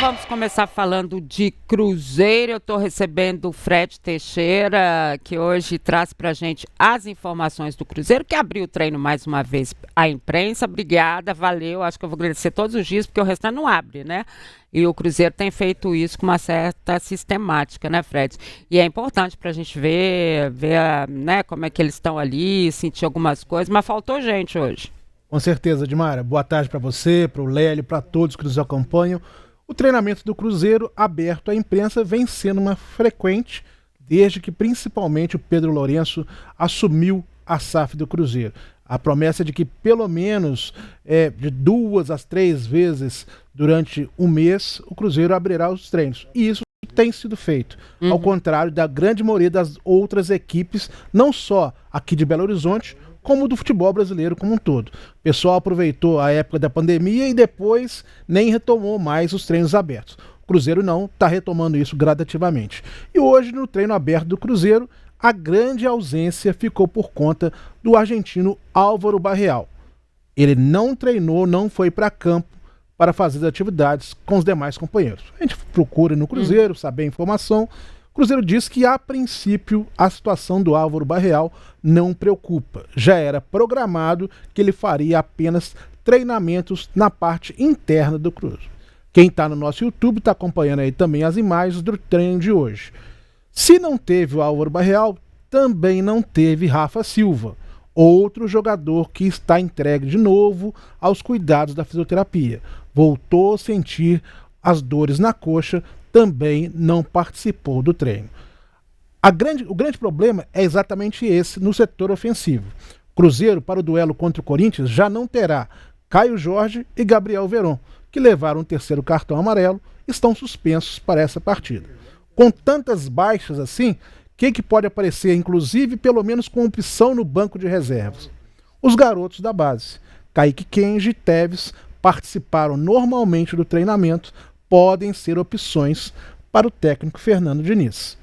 vamos começar falando de Cruzeiro. Eu estou recebendo o Fred Teixeira, que hoje traz para a gente as informações do Cruzeiro, que abriu o treino mais uma vez à imprensa. Obrigada, valeu. Acho que eu vou agradecer todos os dias, porque o restante não abre, né? E o Cruzeiro tem feito isso com uma certa sistemática, né, Fred? E é importante para a gente ver né, como é que eles estão ali, sentir algumas coisas, mas faltou gente hoje. Com certeza, Dimara. Boa tarde para você, para o Lélio, para todos que nos acompanham. O treinamento do Cruzeiro aberto à imprensa vem sendo uma frequente desde que principalmente o Pedro Lourenço assumiu a SAF do Cruzeiro. A promessa de que pelo menos de 2 a 3 vezes durante um mês o Cruzeiro abrirá os treinos. E isso tem sido feito, ao contrário da grande maioria das outras equipes, não só aqui de Belo Horizonte, como do futebol brasileiro como um todo. O pessoal aproveitou a época da pandemia e depois nem retomou mais os treinos abertos. O Cruzeiro não, está retomando isso gradativamente. E hoje, no treino aberto do Cruzeiro, a grande ausência ficou por conta do argentino Álvaro Barreal. Ele não treinou, não foi para campo para fazer as atividades com os demais companheiros. A gente procura no Cruzeiro, saber a informação. O Cruzeiro diz que, a princípio, a situação do Álvaro Barreal não preocupa. Já era programado que ele faria apenas treinamentos na parte interna do Cruzeiro. Quem está no nosso YouTube está acompanhando aí também as imagens do treino de hoje. Se não teve o Álvaro Barreal, também não teve Rafa Silva, outro jogador que está entregue de novo aos cuidados da fisioterapia. Voltou a sentir as dores na coxa, também não participou do treino. O grande problema é exatamente esse no setor ofensivo. Cruzeiro, para o duelo contra o Corinthians, já não terá Caio Jorge e Gabriel Veron, que levaram um terceiro cartão amarelo e estão suspensos para essa partida. Com tantas baixas assim, quem que pode aparecer, inclusive, pelo menos com opção no banco de reservas? Os garotos da base. Kaique Kenji e Teves participaram normalmente do treinamento, podem ser opções para o técnico Fernando Diniz.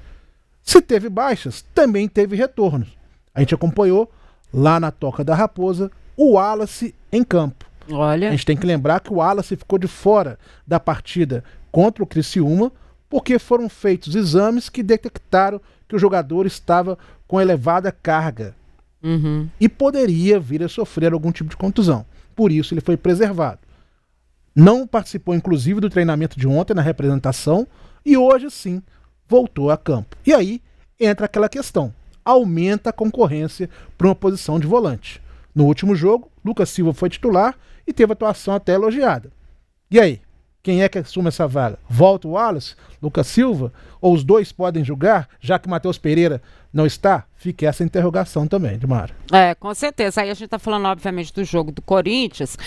Se teve baixas, também teve retornos. A gente acompanhou lá na Toca da Raposa o Wallace em campo. Olha. A gente tem que lembrar que o Wallace ficou de fora da partida contra o Criciúma porque foram feitos exames que detectaram que o jogador estava com elevada carga e poderia vir a sofrer algum tipo de contusão. Por isso ele foi preservado. Não participou, inclusive, do treinamento de ontem na representação e hoje sim voltou a campo. E aí entra aquela questão: aumenta a concorrência para uma posição de volante. No último jogo, Lucas Silva foi titular e teve atuação até elogiada. E aí? Quem é que assume essa vaga? Volta o Wallace, Lucas Silva? Ou os dois podem jogar, já que o Matheus Pereira não está? Fica essa interrogação também, Dimara. Com certeza. Aí a gente está falando, obviamente, do jogo do Corinthians,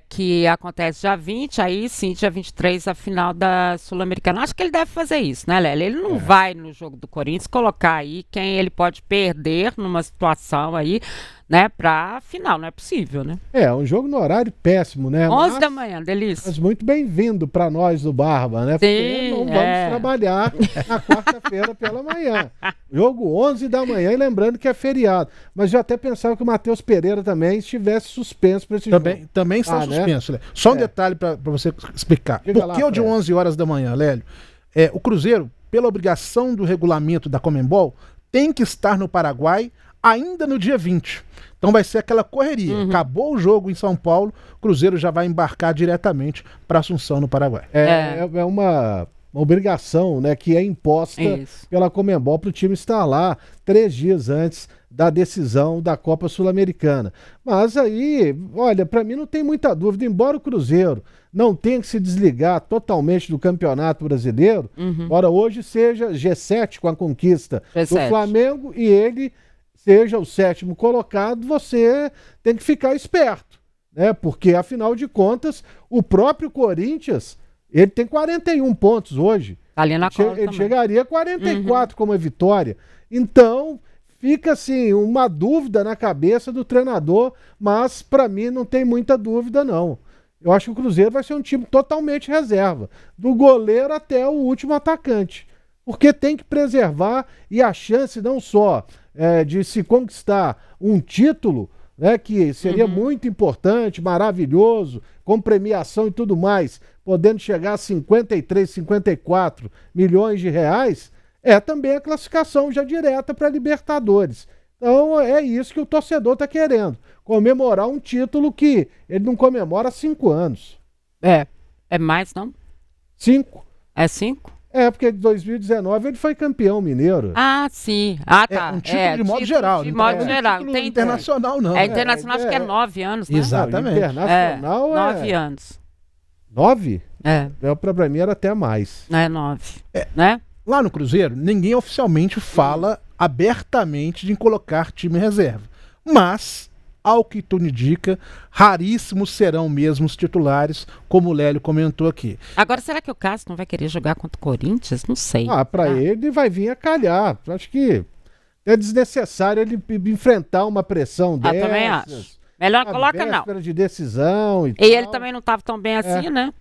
que acontece dia 20, aí sim, dia 23, a final da Sul-Americana. Acho que ele deve fazer isso, né, Lélia? Ele não vai no jogo do Corinthians colocar aí quem ele pode perder numa situação aí, né, pra final, não é possível, né? Um jogo no horário péssimo, né? 11 da manhã, delícia. Mas muito bem-vindo para nós do Barba, né? Porque não vamos trabalhar na quarta-feira pela manhã. Jogo 11 da manhã, e lembrando que é feriado. Mas eu até pensava que o Matheus Pereira também estivesse suspenso para esse jogo. Também está suspenso, né? Lélio. Só um detalhe para você explicar. Por que o de 11 horas da manhã, Lélio? O Cruzeiro, pela obrigação do regulamento da Conmebol, tem que estar no Paraguai ainda no dia 20. Então vai ser aquela correria. Acabou o jogo em São Paulo, o Cruzeiro já vai embarcar diretamente para Assunção, no Paraguai. É uma obrigação, né, que é imposta pela Conmebol para o time estar lá 3 dias antes da decisão da Copa Sul-Americana. Mas aí, olha, para mim não tem muita dúvida, embora o Cruzeiro não tenha que se desligar totalmente do Campeonato Brasileiro, embora hoje seja G7 com a conquista do Flamengo e ele seja o 7º colocado, você tem que ficar esperto, né? Porque, afinal de contas, o próprio Corinthians, ele tem 41 pontos hoje. Ali na cola ele chegaria a 44 como a vitória. Então, fica assim, uma dúvida na cabeça do treinador, mas para mim não tem muita dúvida, não. Eu acho que o Cruzeiro vai ser um time totalmente reserva, do goleiro até o último atacante. Porque tem que preservar, e a chance não só de se conquistar um título né, que seria muito importante, maravilhoso, com premiação e tudo mais, podendo chegar a 53, 54 milhões de reais, é também a classificação já direta para a Libertadores. Então é isso que o torcedor está querendo, comemorar um título que ele não comemora há 5 anos. É mais, não? 5. É 5? É, porque de 2019 ele foi campeão mineiro. Ah, sim. Ah, tá. Um título de modo geral. De modo geral. Título internacional, não. É internacional, acho que é 9 anos, né? Exatamente. Internacional 9 anos. 9? É. Pra mim era até mais. É 9. Né? Lá no Cruzeiro, ninguém oficialmente fala abertamente de colocar time em reserva. Mas, ao que tudo indica, raríssimos serão mesmo os titulares, como o Lélio comentou aqui. Agora, será que o Cássio não vai querer jogar contra o Corinthians? Não sei. Pra ele vai vir a calhar. Acho que é desnecessário ele enfrentar uma pressão dessas. Também acho. Melhor coloca não. De decisão e ele também não estava tão bem assim, né?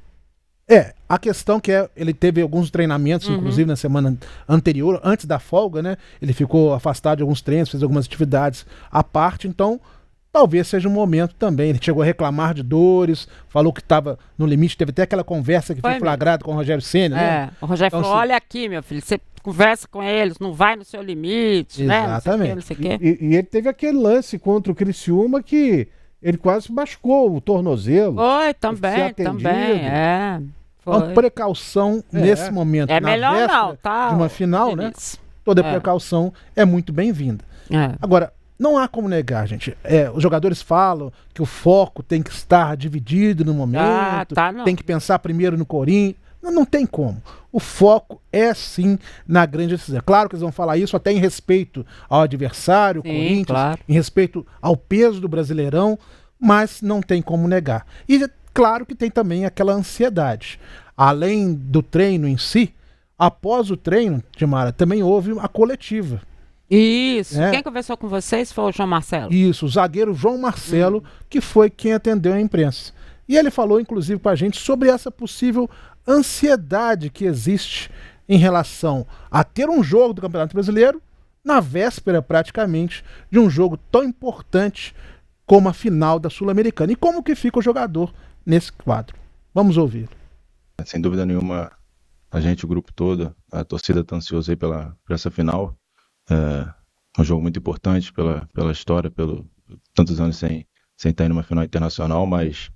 A questão que ele teve alguns treinamentos, inclusive na semana anterior, antes da folga, né? Ele ficou afastado de alguns treinos, fez algumas atividades à parte, então talvez seja um momento também. Ele chegou a reclamar de dores, falou que estava no limite, teve até aquela conversa que foi flagrada com o Rogério Ceni, né? O Rogério falou, olha aqui, meu filho, você conversa com eles, não vai no seu limite, exatamente, né? Não sei o quê. E ele teve aquele lance contra o Criciúma que ele quase machucou o tornozelo. Foi, também. Foi. Então, precaução nesse momento. É melhor não, tá? De uma final, né? Toda precaução é muito bem-vinda. Agora, não há como negar, gente. Os jogadores falam que o foco tem que estar dividido no momento, tem que pensar primeiro no Corinthians. Não tem como. O foco é sim na grande decisão. Claro que eles vão falar isso até em respeito ao adversário, o Corinthians, em respeito ao peso do Brasileirão, mas não tem como negar. E claro que tem também aquela ansiedade. Além do treino em si, após o treino, Dimara, também houve a coletiva. Isso. Quem conversou com vocês foi o João Marcelo. Isso, o zagueiro João Marcelo, que foi quem atendeu a imprensa. E ele falou, inclusive, com a gente sobre essa possível ansiedade que existe em relação a ter um jogo do Campeonato Brasileiro na véspera, praticamente, de um jogo tão importante como a final da Sul-Americana. E como que fica o jogador nesse quadro? Vamos ouvir. Sem dúvida nenhuma, a gente, o grupo todo, a torcida está ansiosa aí por essa final. É um jogo muito importante pela história, pelo tantos anos sem estar numa final internacional, mas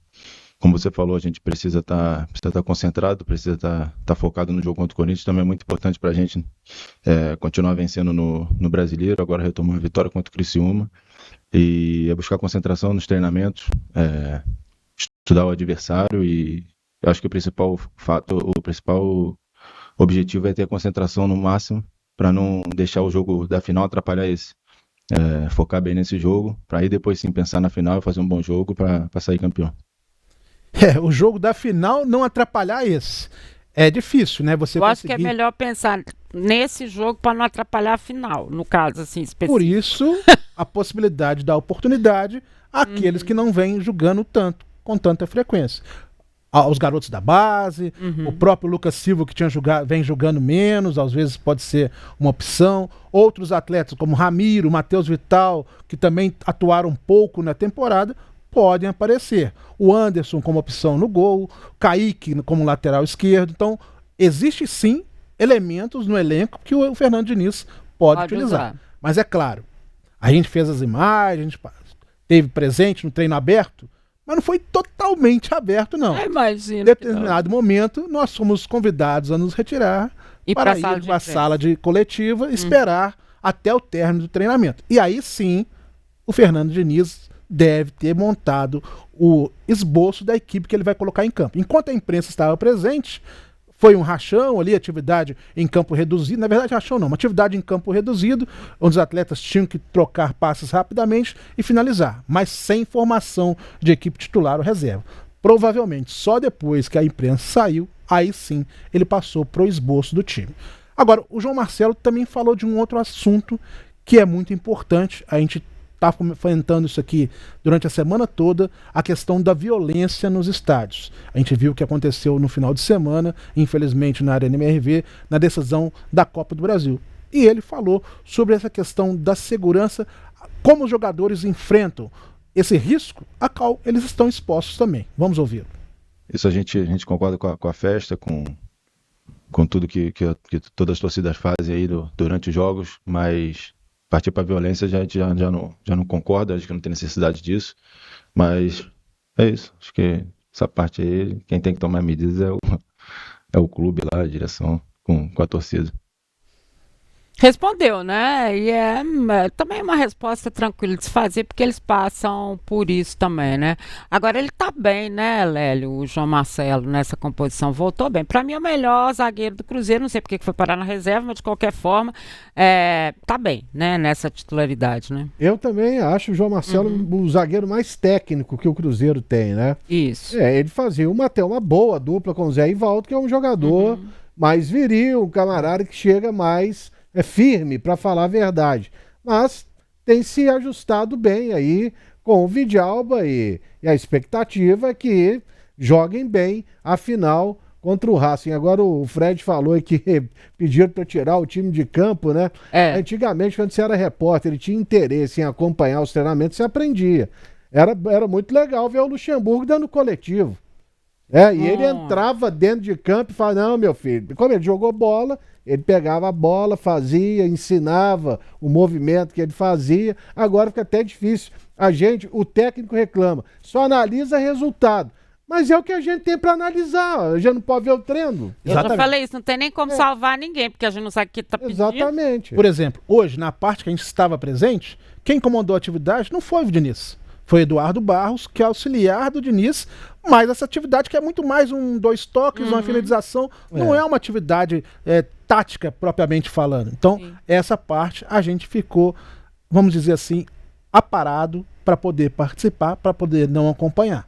como você falou, a gente precisa estar concentrado, precisa estar focado no jogo contra o Corinthians. Também é muito importante para a gente continuar vencendo no Brasileiro, agora retomar a vitória contra o Criciúma e buscar concentração nos treinamentos, estudar o adversário, e eu acho que o principal objetivo é ter a concentração no máximo para não deixar o jogo da final atrapalhar esse. Focar bem nesse jogo, para aí depois sim pensar na final e fazer um bom jogo para sair campeão. O jogo da final não atrapalhar esse. É difícil, né? Eu acho que é melhor pensar nesse jogo para não atrapalhar a final, no caso assim específico. Por isso, a possibilidade da oportunidade àqueles que não vêm jogando com tanta frequência. Os garotos da base, o próprio Lucas Silva, que vem jogando menos, às vezes pode ser uma opção. Outros atletas como Ramiro, Matheus Vital, que também atuaram pouco na temporada, podem aparecer. O Anderson como opção no gol, Kaique como lateral esquerdo. Então, existe sim elementos no elenco que o Fernando Diniz pode utilizar. Mas é claro, a gente fez as imagens, a gente teve presente no treino aberto, mas não foi totalmente aberto, não. Imagino. Em determinado momento, nós fomos convidados a nos retirar para ir para a sala de coletiva, esperar até o término do treinamento. E aí sim, o Fernando Diniz deve ter montado o esboço da equipe que ele vai colocar em campo. Enquanto a imprensa estava presente, foi um rachão ali, atividade em campo reduzido. Na verdade, rachão não, uma atividade em campo reduzido, onde os atletas tinham que trocar passes rapidamente e finalizar, mas sem formação de equipe titular ou reserva. Provavelmente, só depois que a imprensa saiu, aí sim ele passou para o esboço do time. Agora, o João Marcelo também falou de um outro assunto que é muito importante. A gente está fomentando isso aqui durante a semana toda, a questão da violência nos estádios. A gente viu o que aconteceu no final de semana, infelizmente na Arena MRV, na decisão da Copa do Brasil. E ele falou sobre essa questão da segurança, como os jogadores enfrentam esse risco a qual eles estão expostos também. Vamos ouvir. Isso a gente concorda com a festa, com tudo que todas as torcidas fazem aí durante os jogos, mas partir para a violência já não concorda, acho que não tem necessidade disso, mas é isso, acho que essa parte aí, quem tem que tomar medidas é o clube lá, a direção, com a torcida. Respondeu, né? E também uma resposta tranquila de se fazer, porque eles passam por isso também, né? Agora ele tá bem, né, Lélio? O João Marcelo nessa composição voltou bem. Para mim é o melhor zagueiro do Cruzeiro, não sei porque que foi parar na reserva, mas de qualquer forma tá bem, né? Nessa titularidade, né? Eu também acho o João Marcelo o zagueiro mais técnico que o Cruzeiro tem, né? Isso. Ele fazia até uma boa dupla com o Zé Ivaldo, que é um jogador mais viril, um camarada que chega mais firme, para falar a verdade. Mas tem se ajustado bem aí com o Vidalba e a expectativa é que joguem bem a final contra o Racing. Agora o Fred falou que pediram para tirar o time de campo, né? Antigamente, quando você era repórter e tinha interesse em acompanhar os treinamentos, você aprendia. Era muito legal ver o Luxemburgo dando coletivo. E ele entrava dentro de campo e falava, não, meu filho, como ele jogou bola, ele pegava a bola, fazia, ensinava o movimento que ele fazia. Agora fica até difícil. O técnico reclama, só analisa resultado. Mas é o que a gente tem para analisar, a gente não pode ver o treino. Eu já falei isso, não tem nem como salvar ninguém, porque a gente não sabe o que tá pedindo. Exatamente. Por exemplo, hoje, na parte que a gente estava presente, quem comandou a atividade não foi o Diniz. Foi Eduardo Barros, que é auxiliar do Diniz, mas essa atividade que é muito mais 2 toques, uma finalização, não é uma atividade tática propriamente falando. Então, essa parte a gente ficou, vamos dizer assim, aparado para poder participar, para poder não acompanhar.